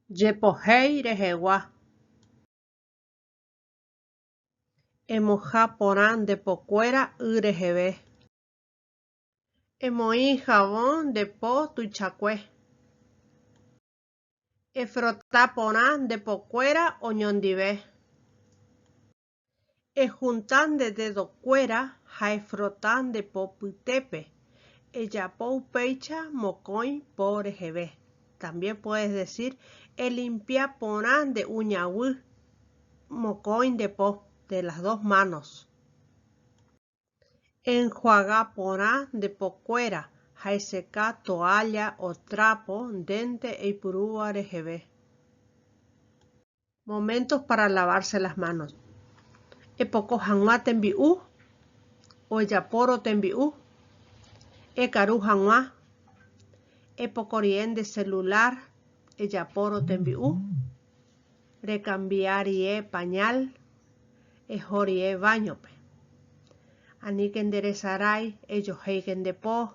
Yepohei rehewa. Emoja porán de pocuera y rehebe. Emoí jabón de po tuchacue. Efrotá porán de pocuera oñondive. Ejuntán de dedo cuera, jaefrotán de po putepe. Ella po pecha mocoin po rehebe. También puedes decir el limpia porán de uñahui, mocoin de po, de las dos manos. Enjuaga porán de pocuera, seca toalla o trapo dente y purúa rehebe. Momentos para lavarse las manos. Epoco hanwa tembiú, o yaporo tembiú, ekaru hanwa, epocorien de celular, yaporo tembiú, recambiarie pañal, ejorie baño. Ani que enderezarai, ellos heigen de po,